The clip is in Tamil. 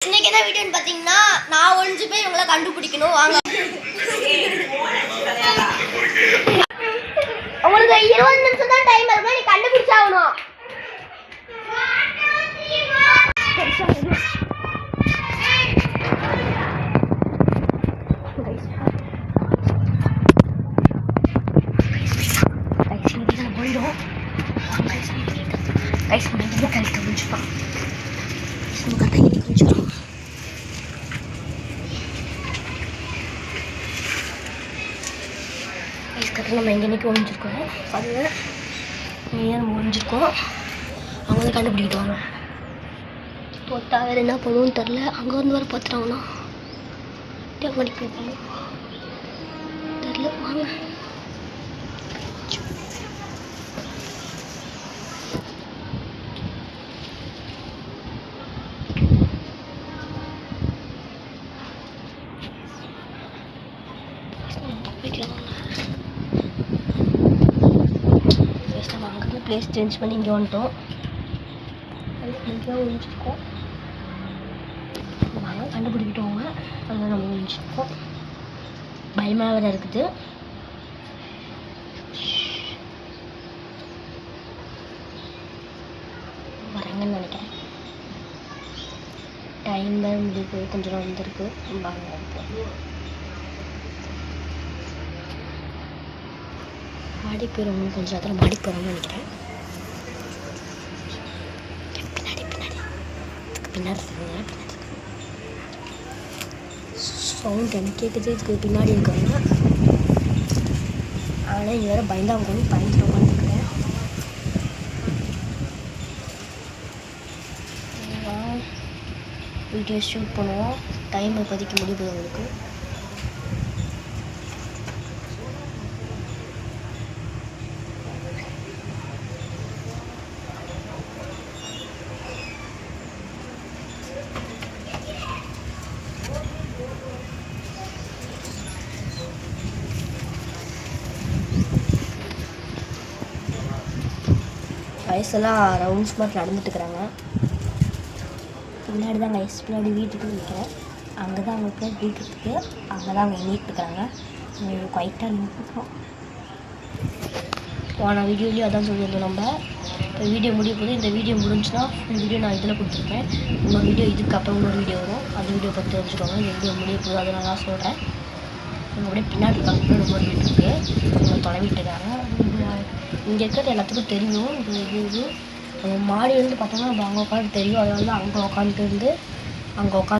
இன்னைக்கு என்ன வீடியோன்னு பார்த்தீங்கன்னா நான் ஒளிஞ்சு போய் இவங்கள கண்டுபிடிக்கணும். வாங்க. உங்களுக்கு 20 நிமிஷம் தான் டைம் இருக்கு. நீ கண்டுபிடிச்சாகணும். நம்ம எங்கே ஒழிஞ்சிருக்கோம் பாருங்க. நம்ம ஒழிஞ்சிருக்கோம். அவங்க வந்து கண்டுபிடிக்கிட்டு வாங்க. தோட்டா வேறு என்ன பண்ணுவோன்னு தெரில. அங்கே வந்து வர பார்த்துட்டாங்கன்னா மணிக்கு போய்ப்பாங்க தெரில. வாங்க. அங்கே பிளேஸ் சேஞ்ச் பண்ணி இங்கே வந்துட்டோம். இங்கே ஒழிஞ்சிருக்கோம். வாங்க கண்டுபிடிக்கிட்டோங்க. அதில் நம்ம ஒழிஞ்சிருக்கோம். பயமாக வேறு இருக்குது. வரேங்கன்னு நினைக்கிறேன். டைம் தான் முடிவு கொஞ்சம் நாள் வந்துருக்கு. வாங்க மாடி போயிடும். கொஞ்சம் நேரத்தில் மாடி போகிறோம்னு நினைக்கிறேன். பின்னாடி சவுண்ட் எனக்கு கேட்குது. இதுக்கு பின்னாடி இருக்காங்க. ஆனால் இது வேறு பயந்தாங்க பயந்துட்டு உட்காந்துருக்குறேன். வீடியோ ஷூட் பண்ணுவோம். டைம் இப்போதைக்கு முடிவு உங்களுக்கு. வயசெல்லாம் ரவுண்ட்ஸ் மாதிரி நடந்துட்டுருக்குறாங்க. பின்னாடி தான் கைஸ் பின்னாடி வீட்டுக்கு நிற்கிறேன். அங்கே தான் அவங்க பேர் வீட்டு இருக்குது. அங்கே தான் அவங்க எண்ணிட்டுருக்குறாங்க. குவைட்டாக நின்றுருக்கோம். போன வீடியோலேயும் அதான் சொல்லியிருந்தோம். நம்ம இப்போ வீடியோ முடிய போது. இந்த வீடியோ முடிஞ்சுன்னா இந்த வீடியோ நான் இதில் கொடுத்துருப்பேன். இன்னொரு வீடியோ இதுக்கப்புறம் இன்னொரு வீடியோ வரும். அந்த வீடியோ பற்றி தெரிஞ்சுக்கோங்க. இந்த வீடியோ முடிய போது அதை நான் சொல்கிறேன். இவங்க அப்படியே பின்னாடி இருக்காங்க. ரொம்ப வீட்டு இருக்குது. அவங்க தொலைவிட்டுருக்காங்க. இங்கே இருக்கிறது எல்லாத்துக்கும் தெரியும். இது மாடி வந்து பார்த்தோம்னா நம்ம அங்கே உட்காந்து தெரியும். அதனால தான் அங்கே உட்காந்துட்டு இருந்து அங்கே உட்காந்து